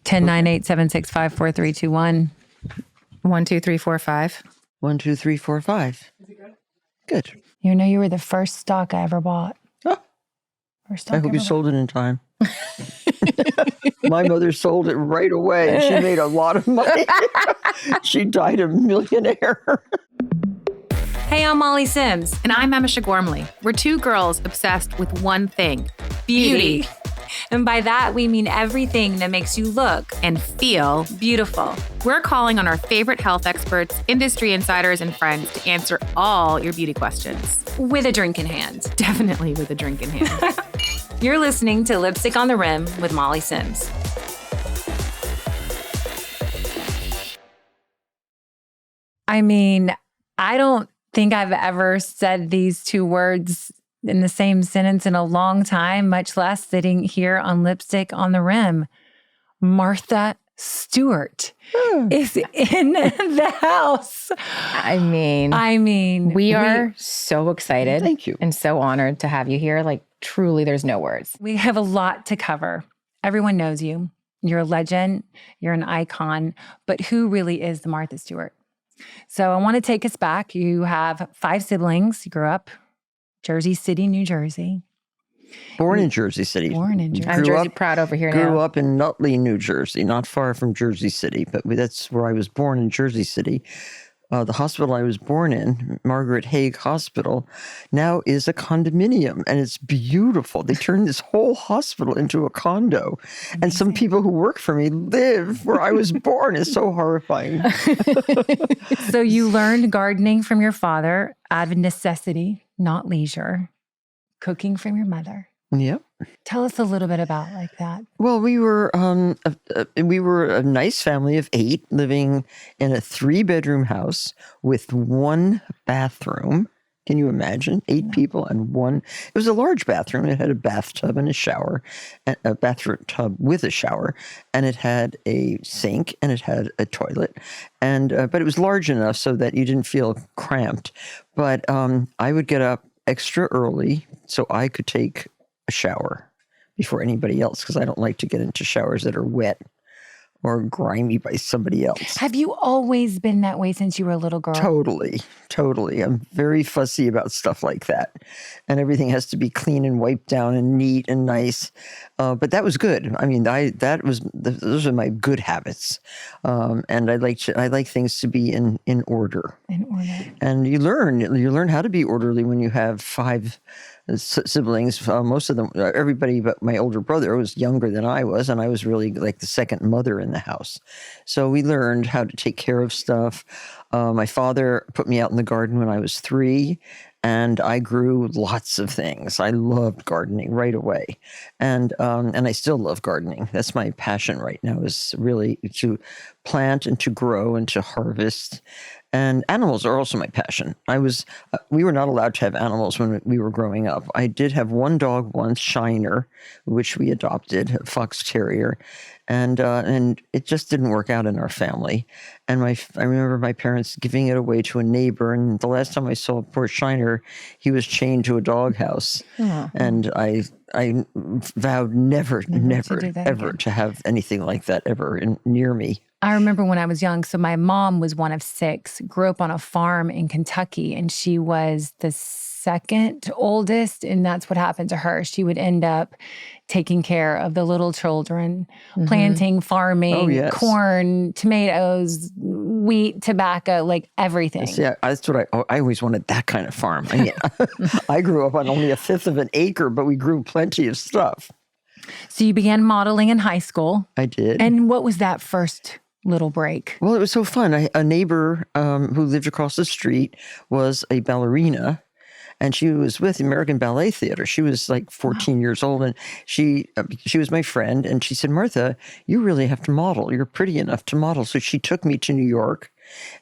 1098-765-4321. 1, 2, 3, 4, 5. 1, 2, 3, 4, 5. Is it good? Good. You know, you were the first stock I ever bought. Oh, First stock I hope you sold it in time. My mother sold it right away. She made a lot of money. She died a millionaire. Hey, I'm Molly Sims. And I'm Emese Gormley. We're two girls obsessed with one thing, beauty. And by that, we mean everything that makes you look And feel beautiful. We're calling on our favorite health experts, industry insiders, and friends to answer all your beauty questions. With a drink in hand. Definitely with a drink in hand. You're listening to Lipstick on the Rim with Molly Sims. I mean, I don't think I've ever said these two words in the same sentence in a long time, much less sitting here on Lipstick on the Rim. Martha Stewart is in the house. I mean, we are so excited. Thank you. And so honored to have you here. Like, truly, there's no words. We have a lot to cover. Everyone knows you. You're a legend. You're an icon. But who really is the Martha Stewart? So I want to take us back. You have 5 siblings. You grew up Jersey City, New Jersey. Born in Jersey City. I'm Jersey proud over here now. Grew up in Nutley, New Jersey, not far from Jersey City, but that's where I was born, in Jersey City. The hospital I was born in, Margaret Haig Hospital, now is a condominium, and it's beautiful. They turned this whole hospital into a condo. Amazing. And some people who work for me live where I was born. It's so horrifying. So you learned gardening from your father out of necessity, not leisure. Cooking from your mother. Yep. Tell us a little bit about like that. Well, we were a nice family of 8 living in a 3-bedroom house with 1 bathroom. Can you imagine? 8 people and 1. It was a large bathroom. It had a bathtub and a shower, a bathroom tub with a shower, and it had a sink and it had a toilet, and but it was large enough so that you didn't feel cramped. But I would get up extra early so I could take a shower before anybody else, because I don't like to get into showers that are wet or grimy by somebody else. Have you always been that way since you were a little girl? Totally. I'm very fussy about stuff like that. And everything has to be clean and wiped down and neat and nice. But that was good. I mean, those are my good habits. And I like things to be in order. In order. And you learn how to be orderly when you have 5 siblings. Most of them, everybody but my older brother was younger than I was, and I was really like the second mother in the house. So we learned how to take care of stuff. My father put me out in the garden when I was 3, and I grew lots of things. I loved gardening right away, and I still love gardening. That's my passion right now, is really to plant and to grow and to harvest. And animals are also my passion. We were not allowed to have animals when we were growing up. I did have 1 dog once, Shiner, which we adopted, a fox terrier, and it just didn't work out in our family. And I remember my parents giving it away to a neighbor. And the last time I saw poor Shiner, he was chained to a doghouse. Oh. And I vowed never ever to have anything like that ever near me. I remember when I was young, so my mom was one of 6, grew up on a farm in Kentucky, and she was the second oldest, and that's what happened to her. She would end up taking care of the little children, planting, farming, corn, tomatoes, wheat, tobacco, like everything. Yeah, that's what I always wanted, that kind of farm. I mean, I grew up on only 1/5 of an acre, but we grew plenty of stuff. So you began modeling in high school. I did. And what was that first little break? Well, it was so fun. A neighbor who lived across the street was a ballerina, and she was with the American Ballet Theater. She was like 14 years old, and she was my friend. And she said, "Martha, you really have to model. You're pretty enough to model." So she took me to New York,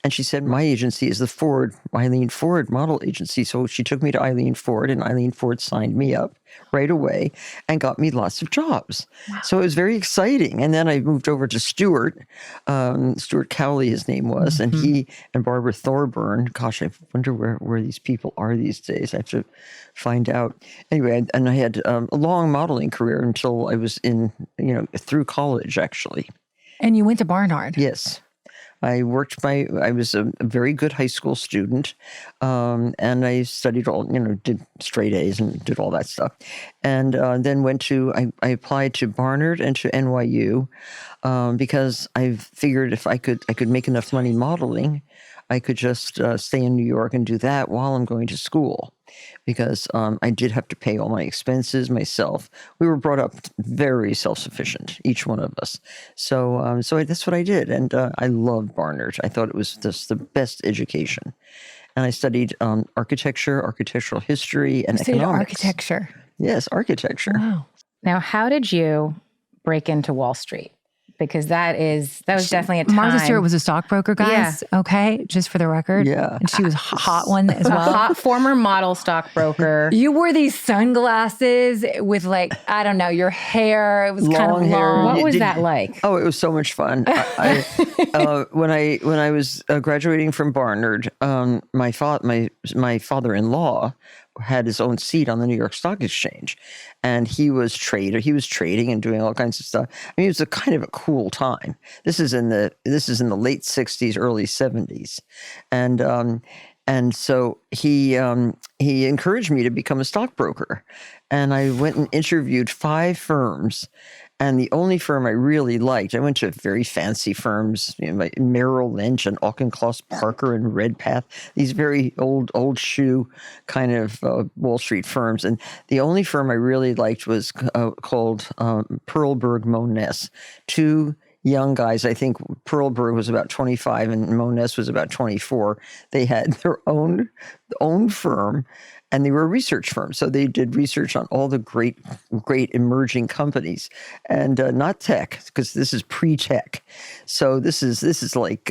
And she said, my agency is the Eileen Ford model agency. So she took me to Eileen Ford, and Eileen Ford signed me up right away and got me lots of jobs. Wow. So it was very exciting. And then I moved over to Stewart. Stewart Cowley, his name was, and he and Barbara Thorburn. Gosh, I wonder where these people are these days. I have to find out. Anyway, and I had a long modeling career until I was through college, actually. And you went to Barnard. Yes. I was a very good high school student, and I studied did straight A's and did all that stuff. And then I applied to Barnard and to NYU because I figured if I could make enough money modeling, I could just stay in New York and do that while I'm going to school. Because I did have to pay all my expenses myself. We were brought up very self-sufficient, each one of us. So that's what I did. And I loved Barnard. I thought it was just the best education. And I studied architecture, architectural history, and economics. Architecture. Yes, architecture. Wow. Now, how did you break into Wall Street? Because that was definitely a time. Martha Stewart was a stockbroker, guys. Yeah. Okay, just for the record. Yeah. And she was a hot one as well. A hot former model stockbroker. You wore these sunglasses with your hair. It was kind of long. What was that like? Oh, it was so much fun. When I was graduating from Barnard, my father-in-law had his own seat on the New York Stock Exchange, and he was trading and doing all kinds of stuff. I mean, it was a kind of a cool time. This is in the late 60s, early 70s, and so he encouraged me to become a stockbroker, and I went and interviewed 5 firms. And the only firm I really liked, I went to very fancy firms, like Merrill Lynch and Auchincloss Parker and Redpath, these very old shoe kind of Wall Street firms. And the only firm I really liked was called Perlberg Moness. 2 young guys. I think Perlberg was about 25 and Moness was about 24. They had their own firm. And they were a research firm, so they did research on all the great emerging companies, and not tech, because this is pre-tech. So this is like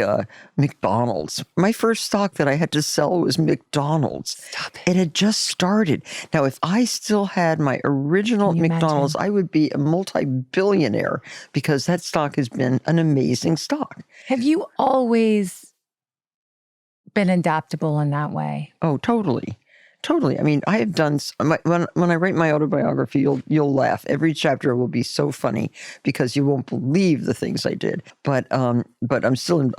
McDonald's. My first stock that I had to sell was McDonald's. Stop it. It had just started. Now, if I still had my original McDonald's, I would be a multi-billionaire, because that stock has been an amazing stock. Have you always been adaptable in that way? Oh, totally. Totally. I mean, I have done when I write my autobiography, you'll laugh. Every chapter will be so funny because you won't believe the things I did. But I'm still in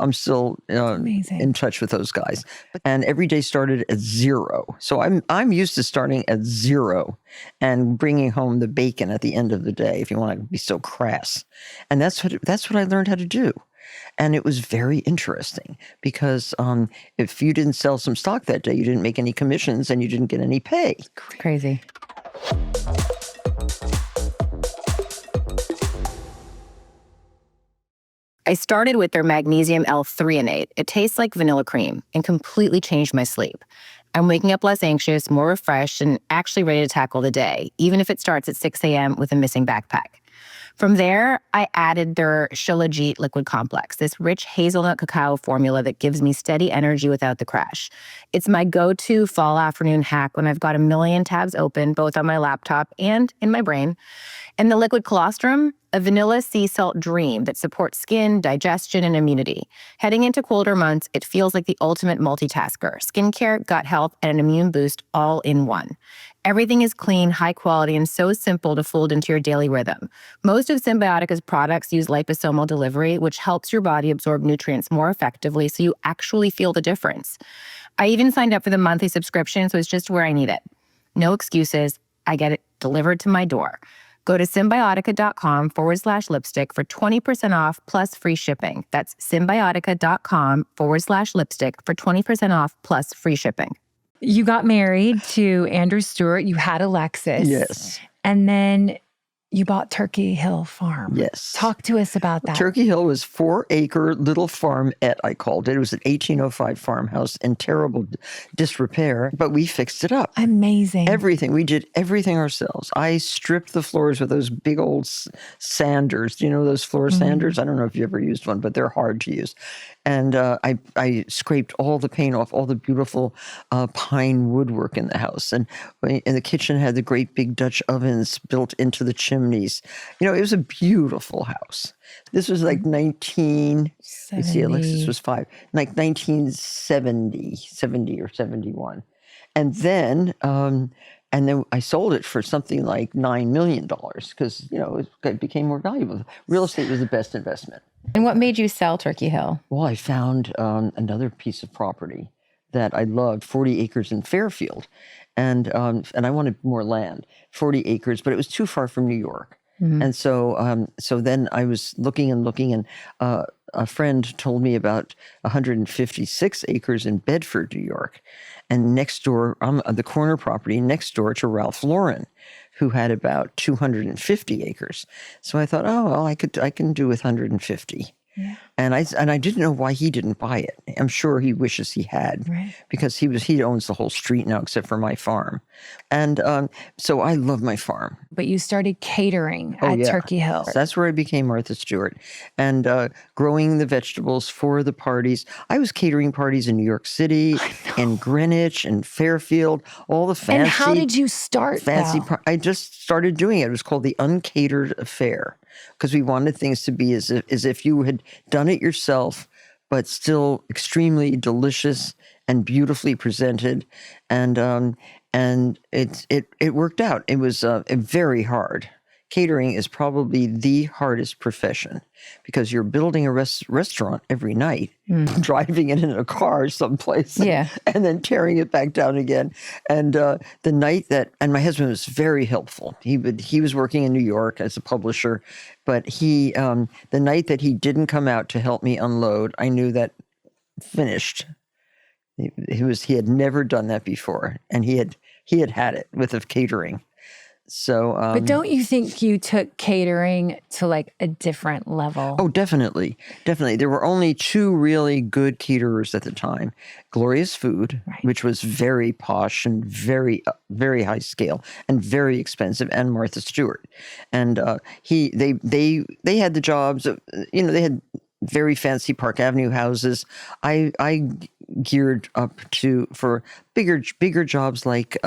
touch with those guys. And every day started at 0. So I'm used to starting at 0 and bringing home the bacon at the end of the day, if you want to be so crass. And that's what I learned how to do. And it was very interesting because if you didn't sell some stock that day, you didn't make any commissions and you didn't get any pay. Crazy. I started with their magnesium L-threonate. It tastes like vanilla cream and completely changed my sleep. I'm waking up less anxious, more refreshed, and actually ready to tackle the day, even if it starts at 6 a.m. with a missing backpack. From there, I added their Shilajit liquid complex, this rich hazelnut cacao formula that gives me steady energy without the crash. It's my go-to fall afternoon hack when I've got a million tabs open, both on my laptop and in my brain. And the liquid colostrum, a vanilla sea salt dream that supports skin, digestion, and immunity. Heading into colder months, it feels like the ultimate multitasker. Skincare, gut health, and an immune boost all in one. Everything is clean, high quality, and so simple to fold into your daily rhythm. Most of Symbiotica's products use liposomal delivery, which helps your body absorb nutrients more effectively so you actually feel the difference. I even signed up for the monthly subscription, so it's just where I need it. No excuses. I get it delivered to my door. Go to Symbiotica.com/lipstick for 20% off plus free shipping. That's Symbiotica.com/lipstick for 20% off plus free shipping. You got married to Andrew Stewart. You had Alexis. Yes. And then You bought Turkey Hill Farm. Yes. Talk to us about that. Turkey Hill was 4-acre little farmette, I called it. It was an 1805 farmhouse in terrible disrepair, but we fixed it up. Amazing. Everything. We did everything ourselves. I stripped the floors with those big old sanders. Do you know those floor sanders? I don't know if you ever used one, but they're hard to use. And I scraped all the paint off, all the beautiful pine woodwork in the house. And the kitchen had the great big Dutch ovens built into the chimneys. It was a beautiful house. This was like 19, let's see, Alexis was 5, like 1970 or 71. And then I sold it for something like $9 million because, it became more valuable. Real estate was the best investment. And what made you sell Turkey Hill? Well, I found another piece of property that I loved, 40 acres in Fairfield. And I wanted more land, 40 acres, but it was too far from New York. Mm-hmm. And so then I was looking, and a friend told me about 156 acres in Bedford, New York. And next door, the corner property next door to Ralph Lauren, who had about 250 acres. So I thought, I can do with 150. Yeah. And I didn't know why he didn't buy it. I'm sure he wishes he had, right? Because he owns the whole street now except for my farm. And so I love my farm. But you started catering at Turkey Hill. That's where I became Martha Stewart, and growing the vegetables for the parties. I was catering parties in New York City, and Greenwich, and Fairfield, all the fancy. And how did you start? I just started doing it. It was called the Uncatered Affair, because we wanted things to be as if you had done it yourself, but still extremely delicious and beautifully presented. And it worked out. It was very hard. Catering is probably the hardest profession because you're building a restaurant every night, driving it in a car someplace, and then tearing it back down again. And the night and my husband was very helpful. He was working in New York as a publisher, but the night that he didn't come out to help me unload, I knew that finished. He had never done that before, and he had it with the catering. So, but don't you think you took catering to like a different level? Oh, definitely. Definitely. There were only 2 really good caterers at the time. Gloria's Food, which was very posh and very, very high scale and very expensive, and Martha Stewart. And they had the jobs of, they had very fancy Park Avenue houses. I geared up for bigger jobs like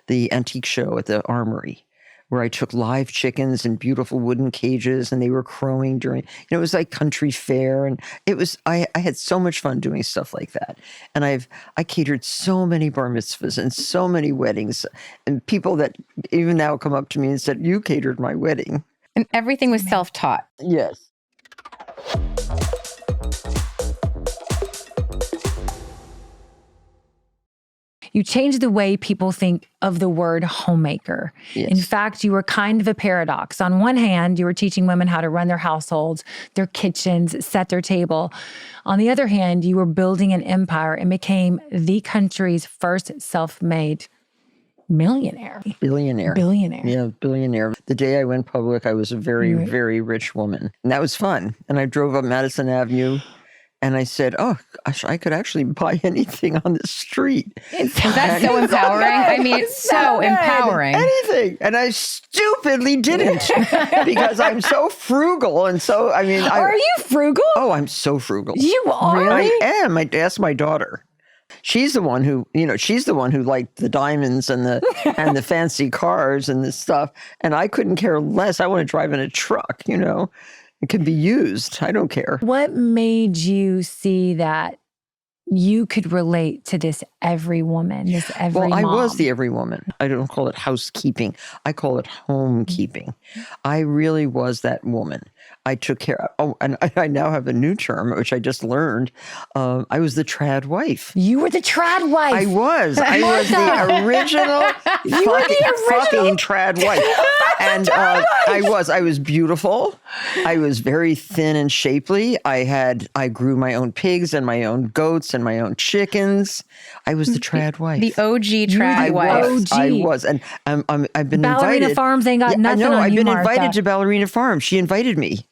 the antique show at the Armory, where I took live chickens in beautiful wooden cages, and they were crowing during. It was like country fair, and it was. I had so much fun doing stuff like that, and I catered so many bar mitzvahs and so many weddings, and people that even now come up to me and said, "You catered my wedding." And everything was self-taught. Yes. You changed the way people think of the word homemaker. Yes. In fact, you were kind of a paradox. On one hand, you were teaching women how to run their households, their kitchens, set their table. On the other hand, you were building an empire and became the country's first self-made Billionaire. Yeah, billionaire. The day I went public, I was a very, very rich woman. And that was fun. And I drove up Madison Avenue, and I said, "Oh, gosh, I could actually buy anything on the street." That's so empowering. I mean, it's so empowering. Anything. And I stupidly didn't because I'm so frugal. And so, Are you frugal? Oh, I'm so frugal. You are? Really? I am. I asked my daughter. She's the one who liked the diamonds and the fancy cars and this stuff. And I couldn't care less. I want to drive in a truck, It can be used. I don't care. What made you see that you could relate to this every woman, this every mom? I was the every woman. I don't call it housekeeping. I call it homekeeping. I really was that woman. I took care. And I now have a new term, which I just learned. I was the trad wife. You were the trad wife. I was the original fucking trad wife. And I was beautiful. I was very thin and shapely. I grew my own pigs and my own goats and my own chickens. I was the trad wife. The OG trad wife. I was. And I've been Ballerina invited. Farms ain't got nothing on I've you, been Martha. invited to Ballerina Farms. She invited me.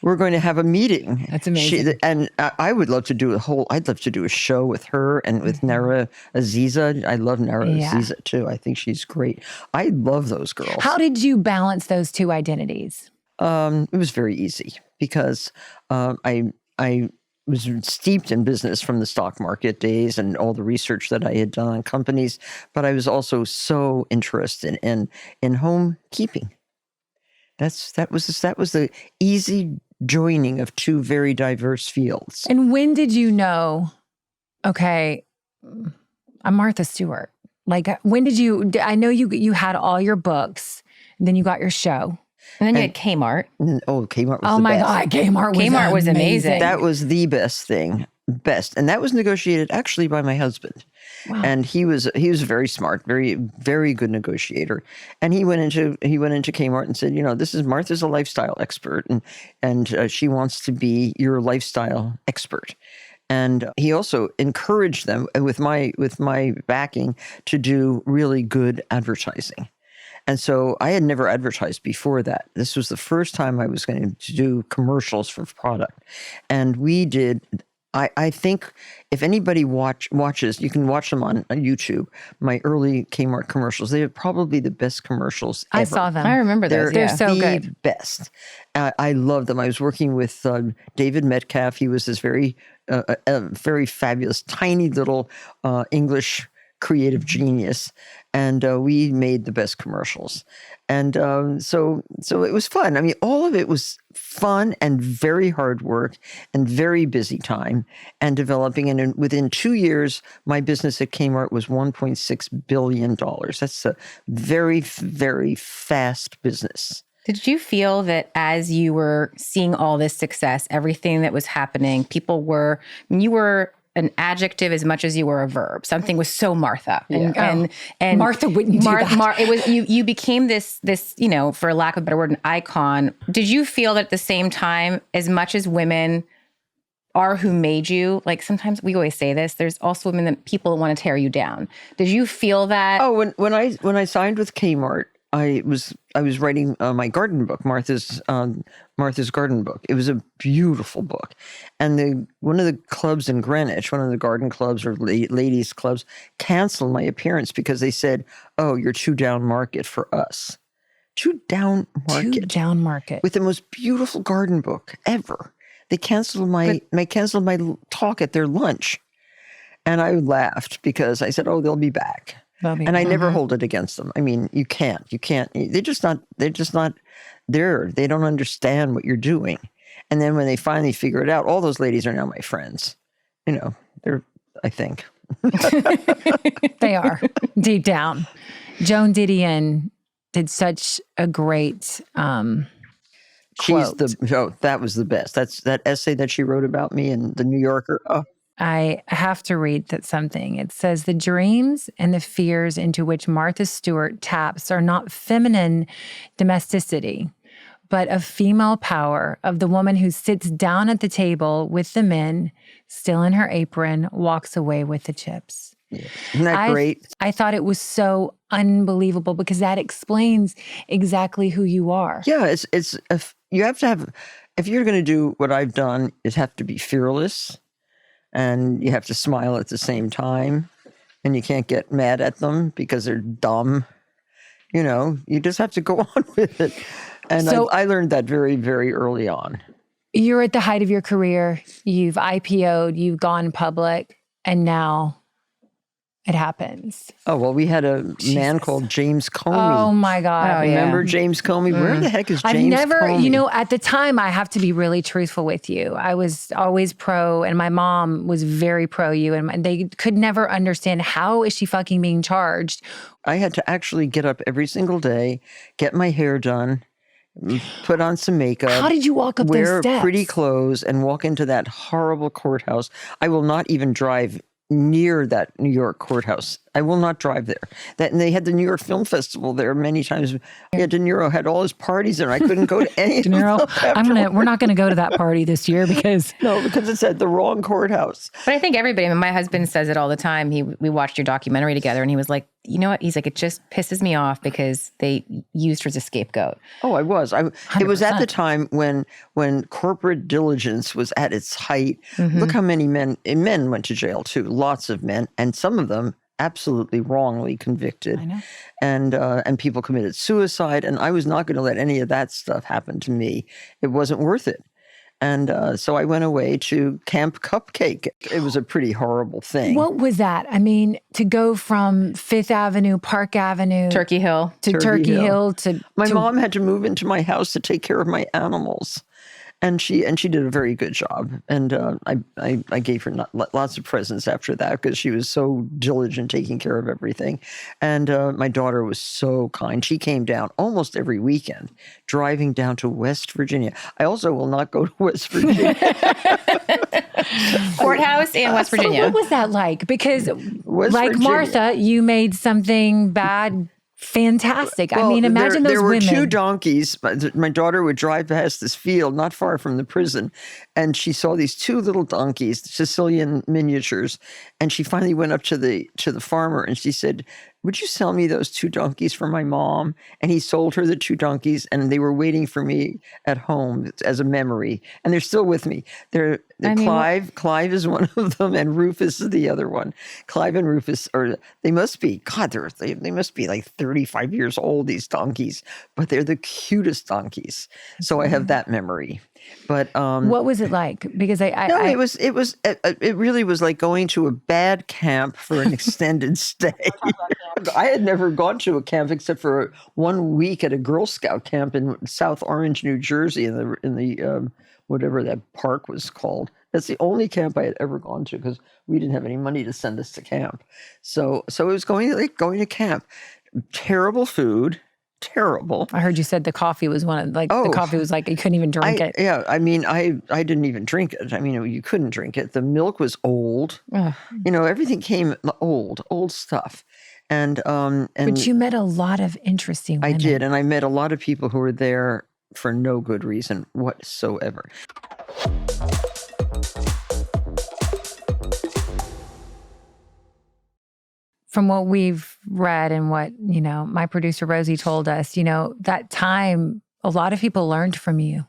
We're going to have a meeting. That's amazing. I would love to do I'd love to do a show with her and with Nara Aziza. I love Nara Aziza too. I think she's great. I love those girls. How did you balance those two identities? It was very easy because I was steeped in business from the stock market days and all the research that I had done on companies, but I was also so interested in home keeping. That was the easy joining of two very diverse fields. And when did you know, okay, I'm Martha Stewart? Like, when did you, I know you had all your books, and then you got your show. And then you had Kmart. Kmart was Oh the my best. God, Kmart was amazing. That was the best thing. And that was negotiated actually by my husband. Wow. And he was very smart, very, very good negotiator. And he went into Kmart and said, this is Martha's a lifestyle expert and she wants to be your lifestyle expert. And he also encouraged them with my backing to do really good advertising. And so I had never advertised before that. This was the first time I was going to do commercials for product. And we did. I think if anybody watches, you can watch them on YouTube, my early Kmart commercials. They are probably the best commercials ever. I saw them. I remember those. They're so the good. best. I love them. I was working with David Metcalf. He was this very fabulous, tiny little English creative genius. And we made the best commercials. And so it was fun. I mean, all of it was fun and very hard work and very busy time and developing. And within 2 years, my business at Kmart was $1.6 billion. That's a very, very fast business. Did you feel that as you were seeing all this success, everything that was happening, you were an adjective as much as you were a verb. Something was so Martha, and Martha wouldn't do that. It was you became this for lack of a better word, an icon. Did you feel that at the same time, as much as women are who made you, like sometimes we always say this, there's also women that people want to tear you down. Did you feel that? Oh, when I signed with Kmart, I was writing my garden book, Martha's Garden Book. It was a beautiful book, and one of the clubs in Greenwich, one of the garden clubs or ladies clubs, canceled my appearance because they said, "Oh, you're too down market for us." Too down market. Too down market. With the most beautiful garden book ever. They canceled my talk at their lunch, and I laughed because I said, "Oh, they'll be back." And I never hold it against them. I mean, you can't. They're just not there. They don't understand what you're doing. And then when they finally figure it out, all those ladies are now my friends. I think. They are, deep down. Joan Didion did such a great quote. That was the best. That's that essay that she wrote about me in the New Yorker. Oh. I have to read something. It says, the dreams and the fears into which Martha Stewart taps are not feminine domesticity, but of female power, of the woman who sits down at the table with the men, still in her apron, walks away with the chips. Yeah. Isn't that great? I thought it was so unbelievable because that explains exactly who you are. Yeah, you have to have, if you're going to do what I've done, you have to be fearless. And you have to smile at the same time. And you can't get mad at them because they're dumb. You just have to go on with it. And so, I learned that very, very early on. You're at the height of your career. You've IPO'd, you've gone public, and now it happens. Oh, well, we had a man called James Comey. Oh, my God. Remember James Comey? Where the heck is James Comey? At the time, I have to be really truthful with you. I was always pro, and my mom was very pro you, and they could never understand, how is she fucking being charged? I had to actually get up every single day, get my hair done, put on some makeup. How did you walk up those wear steps? pretty clothes and walk into that horrible courthouse. I will not even drive near that New York courthouse. I will not drive there. And they had the New York Film Festival there many times. Yeah, De Niro had all his parties there. I couldn't go to any De Niro, of them. we're not gonna go to that party this year because because it's at the wrong courthouse. But I think everybody, I mean, my husband says it all the time. We watched your documentary together and he was like, you know what? He's like, it just pisses me off because they used her as a scapegoat. Oh, I was. It was at the 100%. time when corporate diligence was at its height. Mm-hmm. Look how many men went to jail too. Lots of men, and some of them absolutely wrongly convicted. I know. And people committed suicide. And I was not going to let any of that stuff happen to me. It wasn't worth it. And so I went away to Camp Cupcake. It was a pretty horrible thing. What was that? I mean, to go from Fifth Avenue, Park Avenue, Turkey Hill. to Turkey Hill to My mom had to move into my house to take care of my animals. And she did a very good job. And I gave her lots of presents after that because she was so diligent taking care of everything. And my daughter was so kind. She came down almost every weekend, driving down to West Virginia. I also will not go to West Virginia. Courthouse in West So Virginia. what was that like? Because West like Virginia. Martha, you made something bad fantastic. I mean, imagine there those were women. 2 donkeys. My daughter would drive past this field not far from the prison, and she saw these 2 little donkeys, Sicilian miniatures, and she finally went up to the farmer and she said, "Would you sell me those 2 donkeys for my mom?" And he sold her the 2 donkeys, and they were waiting for me at home as a memory, and they're still with me. Clive is one of them, and Rufus is the other one. Clive and Rufus they must be they must be like 35 years old, these donkeys, but they're the cutest donkeys. So I have that memory. But what was it like? Because it really was like going to a bad camp for an extended stay. I had never gone to a camp except for 1 week at a Girl Scout camp in South Orange, New Jersey, in the whatever that park was called. That's the only camp I had ever gone to because we didn't have any money to send us to camp. So it was going to camp. Terrible food. Terrible. I heard you said the coffee was the coffee was like you couldn't even drink it. Yeah, I mean, I didn't even drink it. I mean, you couldn't drink it. The milk was old. Ugh. Everything came old stuff. And But you met a lot of interesting women. I did, and I met a lot of people who were there for no good reason whatsoever. From what we've read and what, my producer Rosie told us, that time, a lot of people learned from you.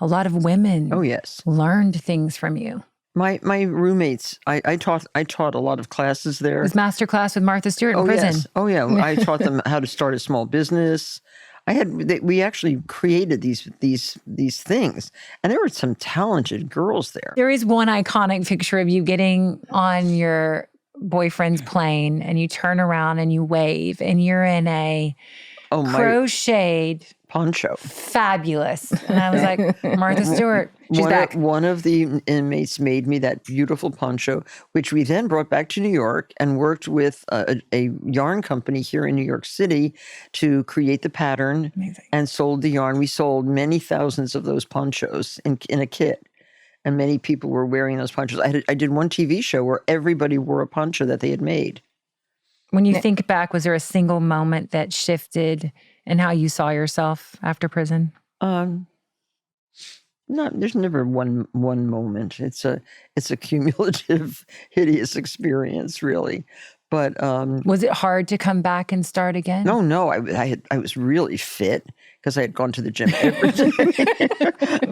A lot of women Oh, yes. learned things from you. My roommates, I taught a lot of classes there. It was masterclass with Martha Stewart in prison. Yes. Oh, yeah. I taught them how to start a small business. We actually created these things, and there were some talented girls there. There is one iconic picture of you getting on your boyfriend's plane and you turn around and you wave and you're in a crocheted poncho. Fabulous. And I was like, Martha Stewart, she's back. One of the inmates made me that beautiful poncho, which we then brought back to New York and worked with a yarn company here in New York City to create the pattern. Amazing. And sold the yarn. We sold many thousands of those ponchos in a kit. And many people were wearing those ponchos. I did one TV show where everybody wore a poncho that they had made. When you think back, was there a single moment that shifted in how you saw yourself after prison? There's never one moment. It's a cumulative, hideous experience, really. But was it hard to come back and start again? No. I was really fit because I had gone to the gym every day.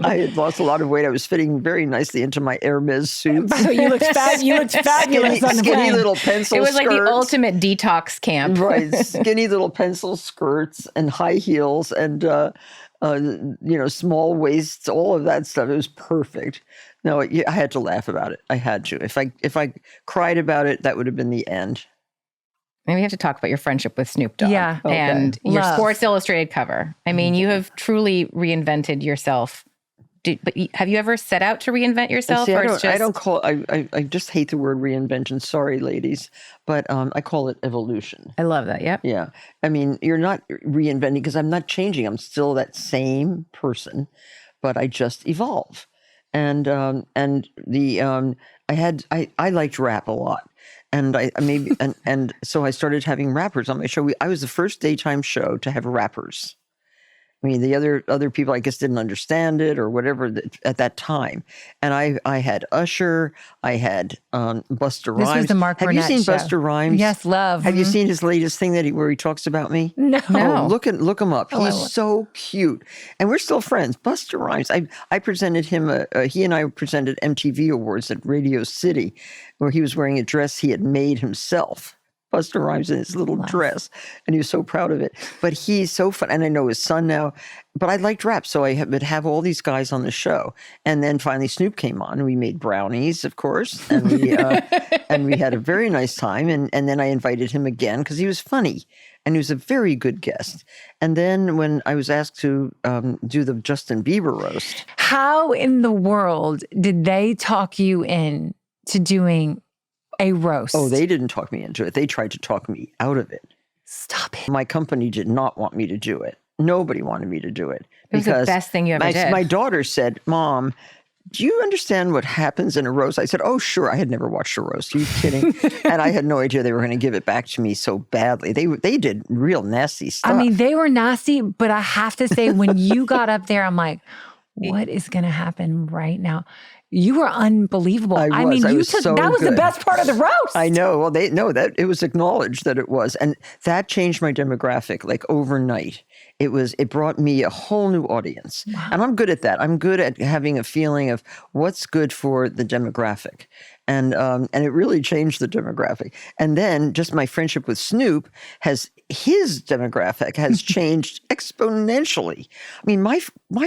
I had lost a lot of weight. I was fitting very nicely into my Hermes suits. You looked fabulous on the skinny plane. little pencil skirts. It was like the ultimate detox camp. Right. Skinny little pencil skirts and high heels and, small waists, all of that stuff. It was perfect. No, I had to laugh about it. I had to. If I cried about it, that would have been the end. Maybe we have to talk about your friendship with Snoop Dogg. Yeah. And your Love. Sports Illustrated cover. I mean, you have truly reinvented yourself Have you ever set out to reinvent yourself? See, or I don't call I just hate the word reinvention. Sorry, ladies, but I call it evolution. I love that. Yep. Yeah, I mean, you're not reinventing because I'm not changing. I'm still that same person, but I just evolve. And I liked rap a lot. And so I started having rappers on my show. I was the first daytime show to have rappers. I mean, the other people, I guess, didn't understand it or whatever at that time. And I had Usher, I had Busta Rhymes. This was the Mark Burnett Have you seen show. Busta Rhymes? Yes, love. Have you seen his latest thing where he talks about me? No. Oh, look him up. Oh, He's so cute, and we're still friends. Busta Rhymes. I presented him. He and I presented MTV Awards at Radio City, where he was wearing a dress he had made himself. Busta Rhymes in his little dress, and he was so proud of it. But he's so fun, and I know his son now. But I liked rap, so I would have all these guys on the show. And then finally Snoop came on, and we made brownies, of course, and we had a very nice time. And then I invited him again because he was funny, and he was a very good guest. And then when I was asked to do the Justin Bieber roast, how in the world did they talk you in to doing a roast? Oh, they didn't talk me into it. They tried to talk me out of it. Stop it. My company did not want me to do it. Nobody wanted me to do it. It was the best thing you ever did. My daughter said, "Mom, do you understand what happens in a roast?" I said, "Oh, sure." I had never watched a roast. Are you kidding? And I had no idea they were going to give it back to me so badly. They did real nasty stuff. I mean, they were nasty, but I have to say, when you got up there, I'm like, what is going to happen right now? You were unbelievable. I was so that was good. The best part of the roast. I know. Well, they know that it was acknowledged that it was, and that changed my demographic like overnight. It brought me a whole new audience, and I'm good at that. I'm good at having a feeling of what's good for the demographic, and it really changed the demographic. And then just my friendship with Snoop his demographic has changed exponentially. I mean, my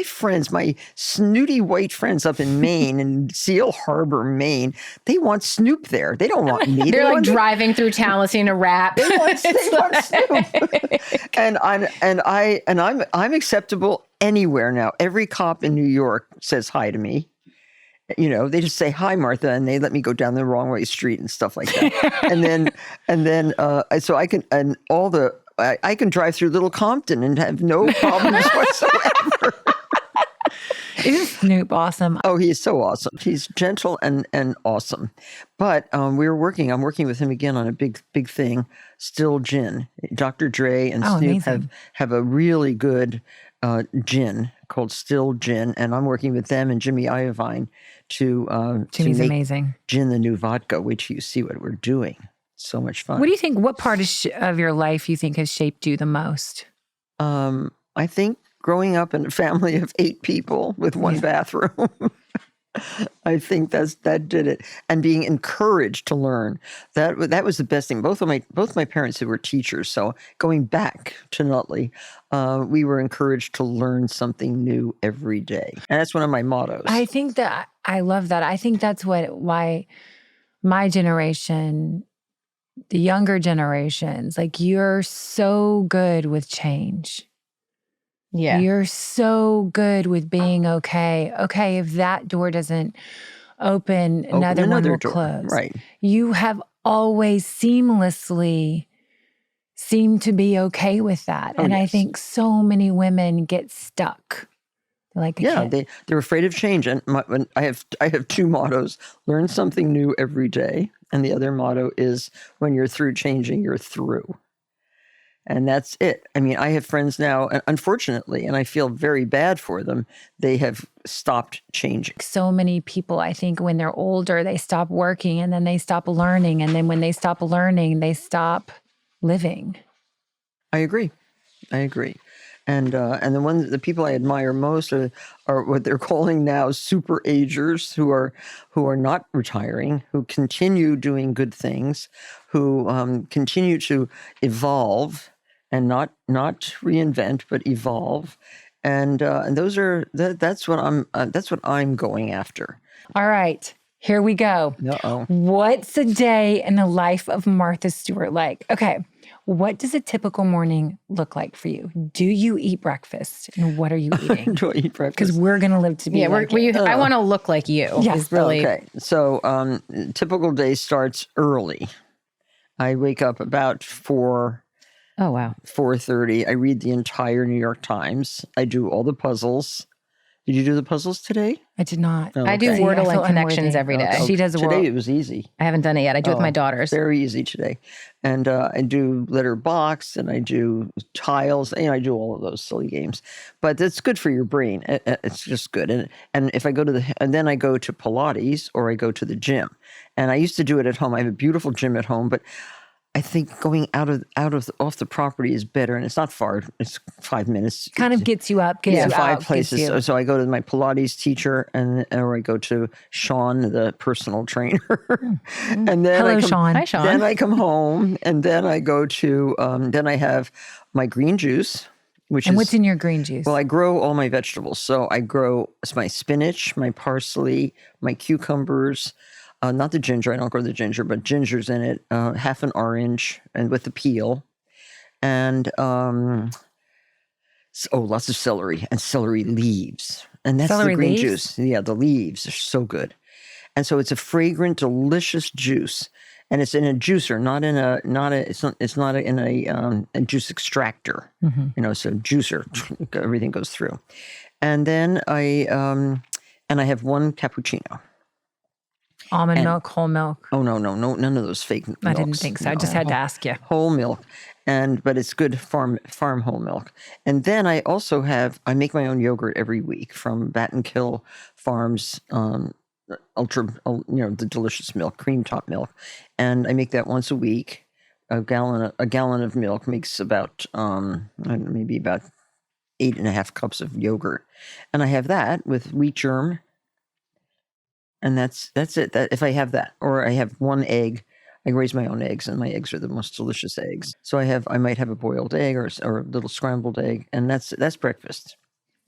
friends, my snooty white friends up in Maine, in Seal Harbor, Maine, they want Snoop there. They don't want me. They're like driving through town listening to rap. They want Snoop. And I'm acceptable anywhere now. Every cop in New York says hi to me. You know, they just say, "Hi, Martha," and they let me go down the wrong way street and stuff like that. So I can drive through Little Compton and have no problems whatsoever. Isn't Snoop awesome? Oh, he is so awesome. He's gentle and awesome. But I'm working with him again on a big thing, Still Gin. Dr. Dre and Snoop have a really good gin called Still Gin, and I'm working with them and Jimmy Iovine to Jimmy's make amazing. Gin the new vodka. Wait till you see what we're doing. It's so much fun. What do you think? What part of your life you think has shaped you the most? I think growing up in a family of 8 people with one bathroom. I think that did it, and being encouraged to learn. That was the best thing. Both my parents who were teachers, so going back to Nutley, we were encouraged to learn something new every day, and that's one of my mottos. I think that I love that. I think that's why my generation, the younger generations, like, you're so good with change. Yeah. You're so good with being okay. Okay, if that door doesn't open, another one will door. close. Right. You have always seamlessly seemed to be okay with that. Oh, and yes. I think so many women get stuck. Like, they're afraid of change. And I have 2 mottos: learn something new every day, and the other motto is, when you're through changing, you're through. And that's it. I mean, I have friends now, unfortunately, and I feel very bad for them, they have stopped changing. So many people, I think, when they're older, they stop working, and then they stop learning. And then when they stop learning, they stop living. I agree. And the people I admire most are what they're calling now super agers, who are not retiring, who continue doing good things, who continue to evolve and not reinvent, but evolve. And that's what I'm going after. All right. Here we go. Uh-oh. What's a day in the life of Martha Stewart like? Okay. What does a typical morning look like for you? Do you eat breakfast? And what are you eating? Do I eat breakfast? Because we're going to live to be like it. I want to look like you. Yeah. Is really Okay. So typical day starts early. I wake up about 4. Oh, wow. 4:30. I read the entire New York Times. I do all the puzzles. Did you do the puzzles today? I did not. Oh, I do okay. Wordle I feel and connections unworthy. every day. Okay. She does a Today Wordle. it was easy. I haven't done it yet. I do it with my daughters. Very easy today. And I do letter box and I do tiles. I do all of those silly games. But it's good for your brain. It's just good. And if I go to and then I go to Pilates or I go to the gym. And I used to do it at home. I have a beautiful gym at home, but I think going off the property is better, and it's not far. It's 5 minutes. Kind of gets you up, gets you 5 out, places. gets you. So I go to my Pilates teacher, or I go to Sean, the personal trainer, and then Hello, I come, Sean. Hi, Sean. Then I come home, and then I go to. Then I have my green juice, which And is what's in your green juice? well, I grow all my vegetables. So I grow my spinach, my parsley, my cucumbers. Not the ginger. I don't grow the ginger, but ginger's in it. Half an orange, and with the peel, and lots of celery and celery leaves, and that's Celery the green leaves? juice. Yeah, the leaves are so good, and so it's a fragrant, delicious juice, and it's in a juicer, it's not in a juice extractor. So juicer, everything goes through, and then I have one cappuccino. Almond milk, whole milk. Oh, no, none of those fake milks. I didn't think so. I just had to ask you. Whole milk, but it's good farm whole milk. And then I also I make my own yogurt every week from Bat and Kill Farms, ultra, the delicious milk, cream top milk, and I make that once a week. A gallon of milk makes about maybe about 8.5 cups of yogurt, and I have that with wheat germ. And that's it. That if I have that, or I have one egg, I raise my own eggs, and my eggs are the most delicious eggs. So I might have a boiled egg or a little scrambled egg, and that's breakfast.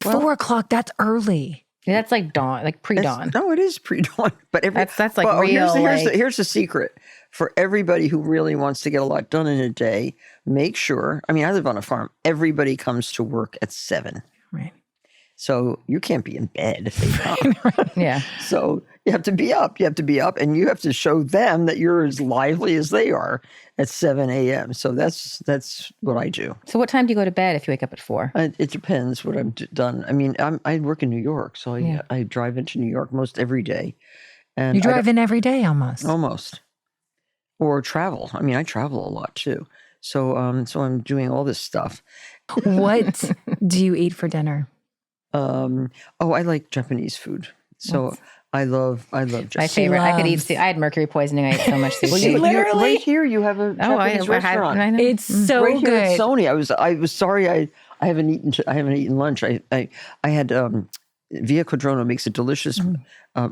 4 o'clock, that's early. Yeah, that's like dawn, like pre-dawn. No, it is pre-dawn. But That's like real. Here's the secret for everybody who really wants to get a lot done in a day. Make sure. I live on a farm. Everybody comes to work at 7. Right. So you can't be in bed if they come. Yeah. So you have to be up. You have to be up, and you have to show them that you're as lively as they are at 7 a.m. So that's what I do. So what time do you go to bed if you wake up at 4? It depends what I've done. I work in New York, so I drive into New York most every day. And You drive in every day almost. almost, or travel. I travel a lot too. So I'm doing all this stuff. What do you eat for dinner? I like Japanese food. So I love Japanese. My favorite. I could eat. loves- I had mercury poisoning. I ate so much sushi. you literally- right here you have a Japanese restaurant. I know. It's so Right here at good. Sony. I was sorry I haven't eaten lunch. I had Via Codrono makes a delicious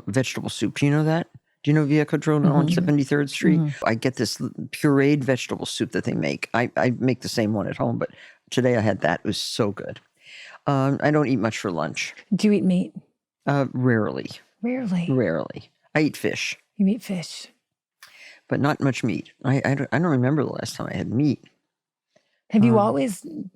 vegetable soup. Do you know that? Do you know Via Codrono on 73rd Street? I get this pureed vegetable soup that they make. I make the same one at home, but today I had that. It was so good. I don't eat much for lunch. Do you eat meat? Rarely. Rarely. I eat fish, You eat fish. but not much meat. I don't remember the last time I had meat. Have you always been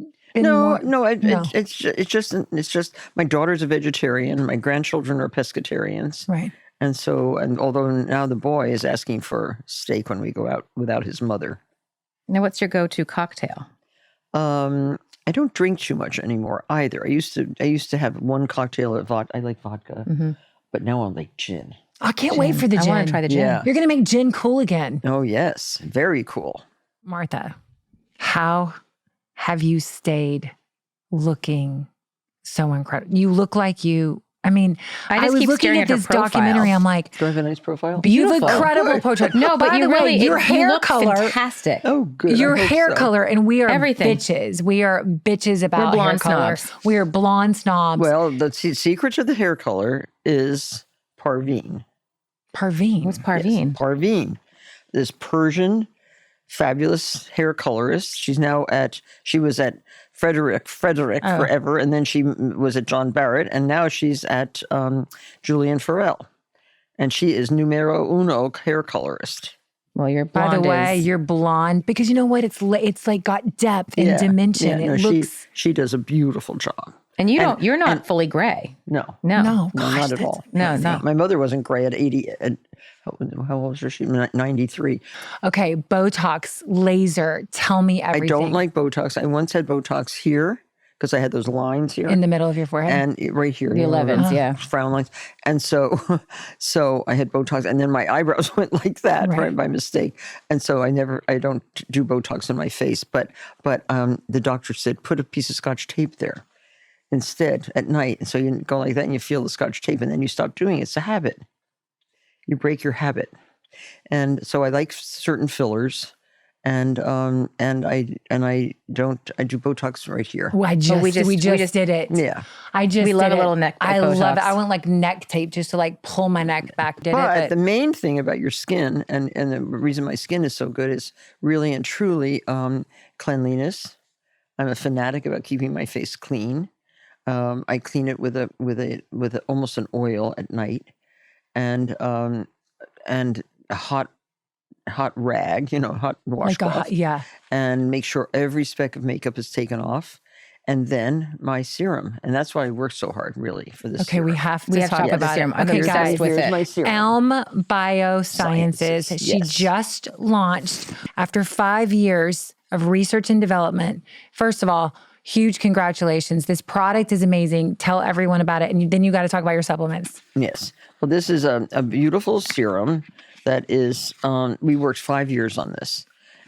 No. No. It's just my daughter's a vegetarian. My grandchildren are pescatarians. Right. And although now the boy is asking for steak when we go out without his mother. Now, what's your go-to cocktail? I don't drink too much anymore either. I used to have one cocktail of vodka. I like vodka, but now I like gin. I can't wait for the gin. I want to try the gin. Yeah. You're going to make gin cool again. Oh yes, very cool. Martha, how have you stayed looking so incredible? You look like you. I just was keep looking staring at at her this documentary. profile. I'm like, Do I have a nice profile? you have Beautiful. incredible portrait. No, but by you the way, really your you hair look color, fantastic. Oh, good. your I hope hair so. color, and we are Everything. bitches. We are bitches about We're hair blonde color. snobs. We are blonde snobs. Well, the secret to the hair color is Parveen. Parveen. What's Parveen? Yes, Parveen, this Persian fabulous hair colorist. She was at Frederick forever, and then she was at John Barrett, and now she's at Julian Farrell. and she is numero uno hair colorist. Well, your By blonde the way, is... you're blonde because you know what? It's like got depth and dimension. Yeah, no, it looks. she does a beautiful job. And you're not fully gray. No, No, not gosh, at all. No, no. My mother wasn't gray at 80. How old was she? 93. Okay, Botox, laser. Tell me everything. I don't like Botox. I once had Botox here because I had those lines here. In the middle of your forehead? And right here. The 11s, yeah. Frown lines. And so I had Botox, and then my eyebrows went like that right by mistake. And so I don't do Botox in my face. But the doctor said, put a piece of Scotch tape there instead at night. And so you go like that and you feel the Scotch tape, and then you stop doing it. It's a habit. You break your habit. And so I like certain fillers. And I do Botox right here. Oh, we just did it. Yeah. We love a little neck I Botox. love it. I want like neck tape just to like pull my neck back. But the main thing about your skin, and the reason my skin is so good, is really and truly cleanliness. I'm a fanatic about keeping my face clean. I clean it with almost an oil at night, and a hot rag, hot washcloth, and make sure every speck of makeup is taken off, and then my serum, and that's why I work so hard, really, for this. Okay, serum. we have to talk about the serum. it. Okay, guys, with here's it. my serum. Elm Biosciences. Sciences, She yes. just launched after 5 years of research and development. First of all, huge congratulations. This product is amazing. Tell everyone about it, and then you got to talk about your supplements. Yes. Well, this is a beautiful serum that is, we worked 5 years on this,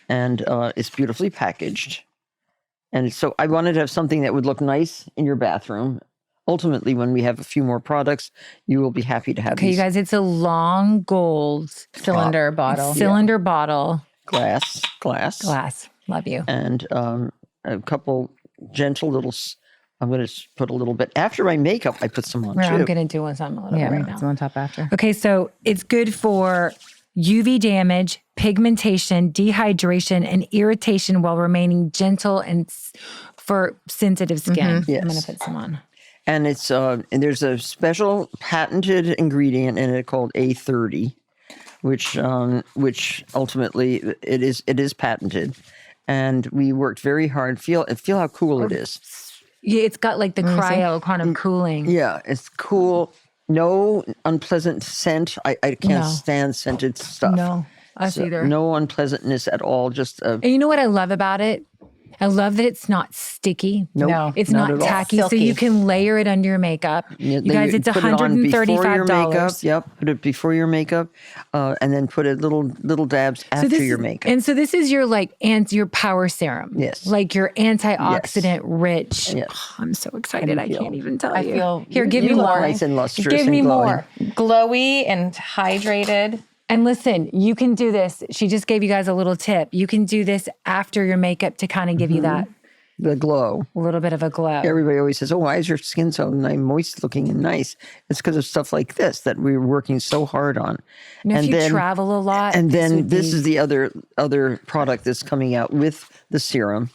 and it's beautifully packaged. And so I wanted to have something that would look nice in your bathroom. Ultimately, when we have a few more products, you will be happy to have Okay, these. you guys, it's a long gold Cylinder bottle. cylinder bottle. Glass. Love you. And a couple gentle little, I'm going to put a little bit. After my makeup, I put some on I'm too. going to do some a little bit right now. It's on top after. Okay, so it's good for UV damage, pigmentation, dehydration, and irritation while remaining gentle and for sensitive skin. Yes. I'm going to put some on. And it's and there's a special patented ingredient in it called A30, which ultimately it is patented. And we worked very hard. Feel how cool it is. Yeah, it's got like the cryo kind of cooling. Yeah, it's cool. No unpleasant scent. I can't stand scented stuff. No, us either. No unpleasantness at all. Just And you know what I love about it? I love that it's not sticky. Nope, No, it's not not at all. tacky, so Silky. you can layer it under your makeup. Yeah, you guys, it's put it on before your $135. makeup. Yep, put it before your makeup, and then put it little dabs after your makeup. And so this is your your power serum. Yes. Like your antioxidant rich. Yes. Oh, I'm so excited. I can't even tell you. feel- Here, give You me look more. nice and lustrous Give and me glowing. more. Glowy and hydrated. And listen, you can do this. She just gave you guys a little tip. You can do this after your makeup to kind of give you that The glow. little bit of a glow. Everybody always says, "Oh, why is your skin so nice, moist looking and nice?" It's because of stuff like this that we're working so hard on. Now, if you travel a lot, and then would this be- is the other product that's coming out with the serum.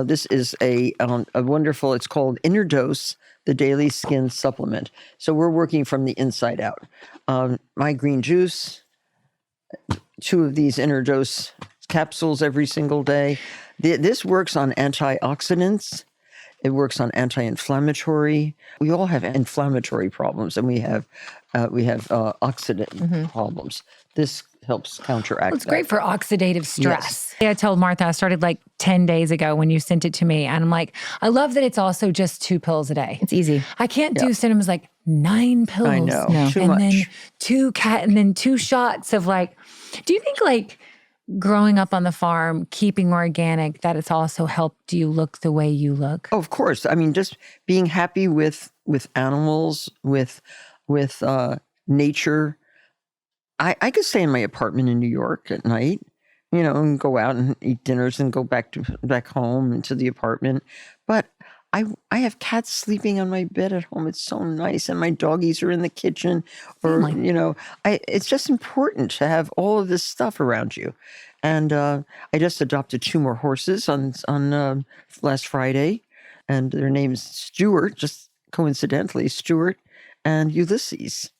This is a wonderful. It's called Inner Dose, the Daily Skin Supplement. So we're working from the inside out. My green juice, 2 of these Inner Dose capsules every single day. This works on antioxidants. It works on anti-inflammatory. We all have inflammatory problems, and we have oxidant problems. This helps counteract. It's great for oxidative stress. I told Martha, I started like 10 days ago when you sent it to me. And I'm like, I love that it's also just 2 pills a day. It's easy. I can't do cinemas like 9 pills. I know. Too and much. then 2 shots of like, do you think like growing up on the farm, keeping organic, that it's also helped you look the way you look? Oh, of course. I mean, just being happy with animals, with nature. I could stay in my apartment in New York at night, and go out and eat dinners and go back home into the apartment. But I have cats sleeping on my bed at home. It's so nice, and my doggies are in the kitchen. Or it's just important to have all of this stuff around you. And I just adopted 2 more horses on last Friday, and their names Stewart, just coincidentally, Stewart and Ulysses.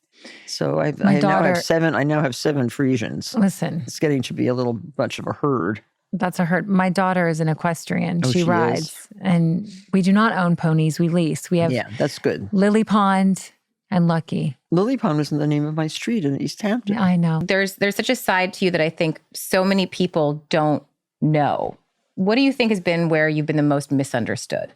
So I My now daughter- have 7. I now have 7 Frisians. Listen, It's getting to be a little bunch of a herd. that's a hurt. My daughter is an equestrian. Oh, she she rides. is? And we do not own ponies. We lease. We have Yeah, that's good. Lily Pond and Lucky. Lily Pond was the name of my street in East Hampton. I know. There's such a side to you that I think so many people don't know. What do you think has been where you've been the most misunderstood?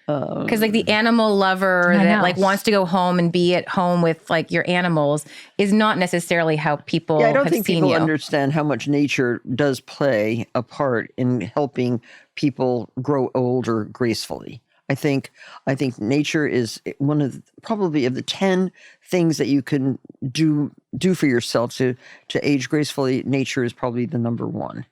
Because like the animal lover I that know. like wants to go home and be at home with like your animals is not necessarily how people Yeah, I don't have think seen people you. understand how much nature does play a part in helping people grow older gracefully. I think nature is one of probably of the 10 things that you can do for yourself to age gracefully. Nature is probably the number one.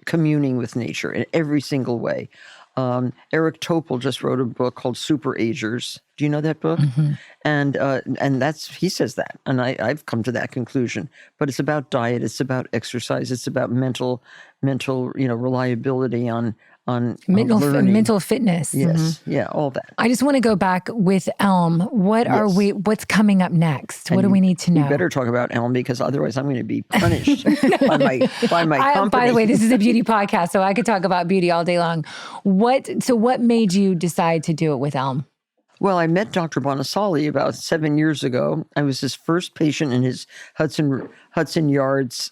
Communing with nature in every single way. Eric Topol just wrote a book called Super Agers. Do you know that book? Mm-hmm. And he says that, and I've come to that conclusion. But it's about diet, it's about exercise, it's about mental reliability on learning. mental fitness. Yes, yeah, all that. I just want to go back with Elm. What's coming up next? What do we need to know? You better talk about Elm, because otherwise I'm going to be punished by my company. By the way, this is a beauty podcast, so I could talk about beauty all day long. What made you decide to do it with Elm? Well, I met Dr. Bonasali about 7 years ago. I was his first patient in his Hudson Yards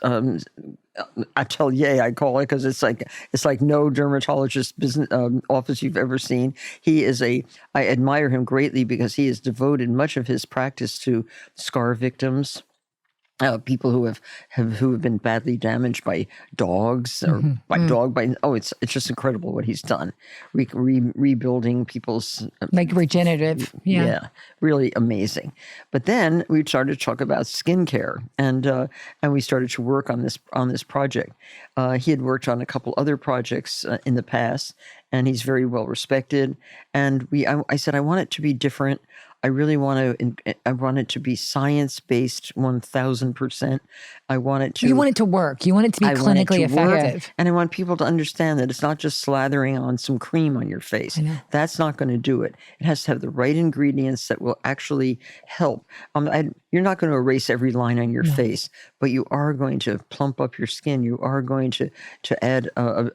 atelier, I call it, because it's like no dermatologist business office you've ever seen. I admire him greatly because he has devoted much of his practice to scar victims. People who have been badly damaged by dogs or it's just incredible what he's done, rebuilding people's Like regenerative, yeah, really amazing. But then we started to talk about skincare, and we started to work on this project. He had worked on a couple other projects in the past, and he's very well respected. And I said, I want it to be different. I really want it to be science-based 1,000%. I want it to... You want it to work. You want it to be clinically effective. And I want people to understand that it's not just slathering on some cream on your face. I know. That's not going to do it. It has to have the right ingredients that will actually help. You're not going to erase every line on your face, but you are going to plump up your skin. You are going to add a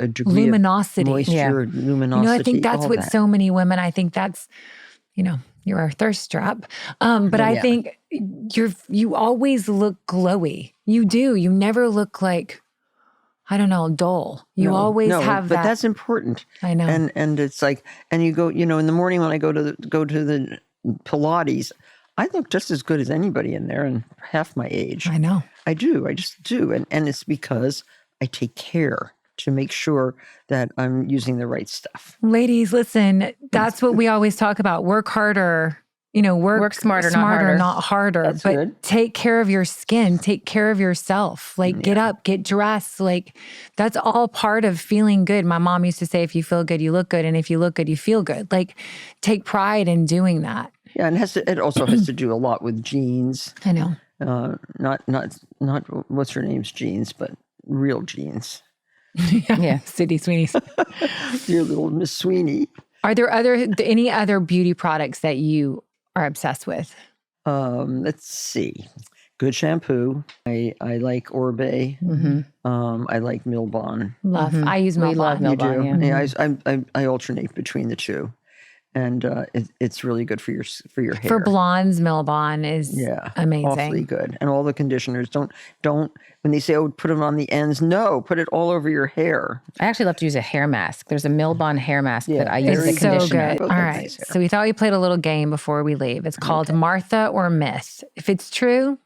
degree Luminosity. of moisture, luminosity. I think that's what so many women, I think that's, you're our thirst trap. But I think you always look glowy. You do. You never look like, I don't know, dull. You always have that. But that's important. I know. And it's like, and you go, in the morning when I go to the Pilates, I look just as good as anybody in there and half my age. I know. I do. I just do. And it's because I take care to make sure that I'm using the right stuff. Ladies, listen, that's what we always talk about. Work harder, work smarter, not harder. That's but good. Take care of your skin, take care of yourself. Like get up, get dressed. Like that's all part of feeling good. My mom used to say, if you feel good, you look good. And if you look good, you feel good. Like take pride in doing that. Yeah, and it also has to do a lot with genes. I know. Not what's her name's genes, but real genes. Yeah. Sydney Sweeney's. Dear little Miss Sweeney. Are there any other beauty products that you are obsessed with? Let's see. Good shampoo. I like Orbe. Mm-hmm. I like Milbon. Love. I use Milbon. We love Milbon. You do? Yeah, I alternate between the two. And it's really good for your hair. For blondes, Milbon is amazing. Awfully good. And all the conditioners, don't when they say, put them on the ends, no, put it all over your hair. I actually love to use a hair mask. There's a Milbon hair mask that I use as a It's so conditioner. good. All right. So we thought we played a little game before we leave. It's called Martha or Myth. If it's true,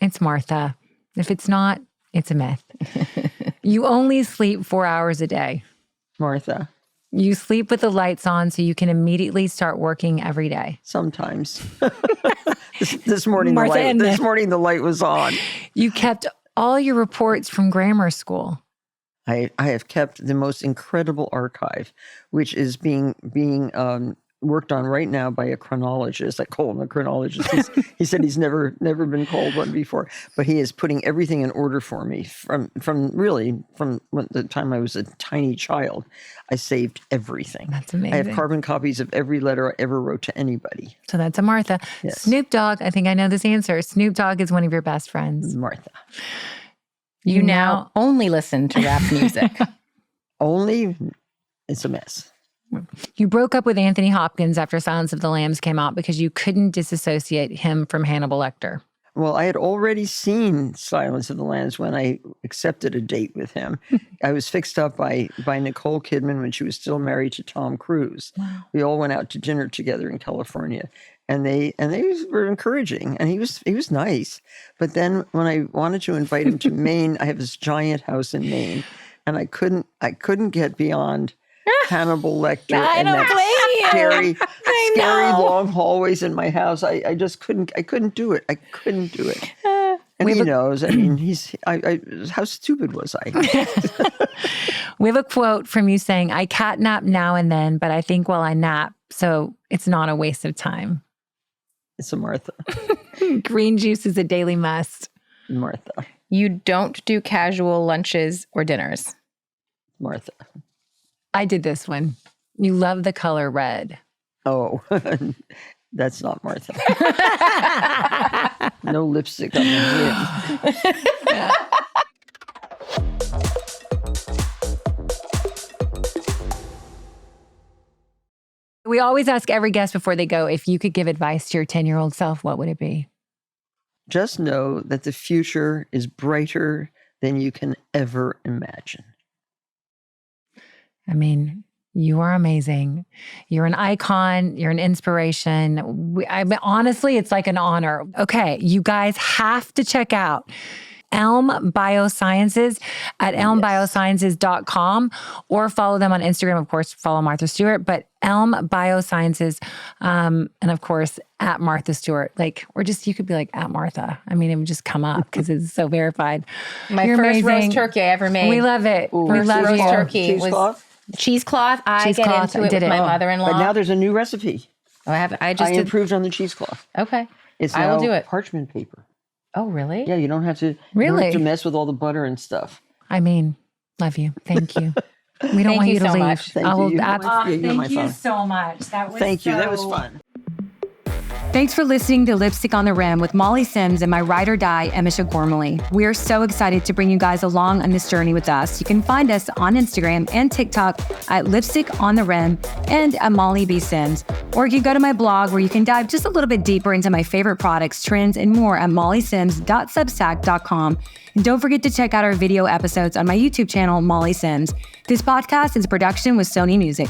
it's Martha. If it's not, it's a myth. You only sleep 4 hours a day. Martha. You sleep with the lights on so you can immediately start working every day. Sometimes. This morning, Martha this morning the light was on. You kept all your reports from grammar school. I have kept the most incredible archive, which is being worked on right now by a chronologist. I call him a chronologist. He said he's never been called one before, but he is putting everything in order for me from the time I was a tiny child. I saved everything. That's amazing. I have carbon copies of every letter I ever wrote to anybody. So that's a Martha. Yes. Snoop Dogg, I think I know this answer. Snoop Dogg is one of your best friends. Martha. You now only listen to rap music. Only, it's a mess. You broke up with Anthony Hopkins after Silence of the Lambs came out because you couldn't disassociate him from Hannibal Lecter. Well, I had already seen Silence of the Lambs when I accepted a date with him. I was fixed up by Nicole Kidman when she was still married to Tom Cruise. Wow. We all went out to dinner together in California, and they were encouraging, and he was nice. But then when I wanted to invite him to Maine, I have this giant house in Maine, and I couldn't get beyond Hannibal Lecter I and don't that blame you. scary long hallways in my house. I just couldn't do it. I couldn't do it. And he knows. I mean, how stupid was I? We have a quote from you saying, I catnap now and then, but I think while I nap, so it's not a waste of time. It's a Martha. Green juice is a daily must. Martha. You don't do casual lunches or dinners. Martha. I did this one. You love the color red. Oh, that's not Martha. No lipstick on the lid. We always ask every guest before they go, if you could give advice to your 10-year-old self, what would it be? Just know that the future is brighter than you can ever imagine. I mean, you are amazing. You're an icon. You're an inspiration. Honestly, it's like an honor. Okay, you guys have to check out Elm Biosciences at elmbiosciences.com or follow them on Instagram. Of course, follow Martha Stewart, but Elm Biosciences, and of course, at Martha Stewart. You could be like at Martha. I mean, it would just come up because it's so verified. You're first roast turkey I ever made. We love it. Ooh, we love roast you. turkey was cheesecloth. I get into it with my mother-in-law. But now there's a new recipe. Oh, I improved on the cheesecloth. Okay. It's I will do it. Parchment paper. Oh, really? Yeah, you don't have to mess with all the butter and stuff. I mean, love you. Thank you. We don't want you to leave. Much. Thank you. Thank you so much. That was fun. Thanks for listening to Lipstick on the Rim with Molly Sims and my ride or die, Emese Gormley. We are so excited to bring you guys along on this journey with us. You can find us on Instagram and TikTok at Lipstick on the Rim and at Molly B. Sims. Or you can go to my blog where you can dive just a little bit deeper into my favorite products, trends, and more at mollysims.substack.com. And don't forget to check out our video episodes on my YouTube channel, Molly Sims. This podcast is a production with Sony Music.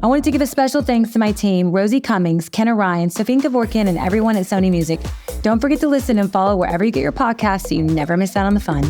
I wanted to give a special thanks to my team, Rosie Cummings, Kenna Ryan, Safin Kevorkian, and everyone at Sony Music. Don't forget to listen and follow wherever you get your podcasts so you never miss out on the fun.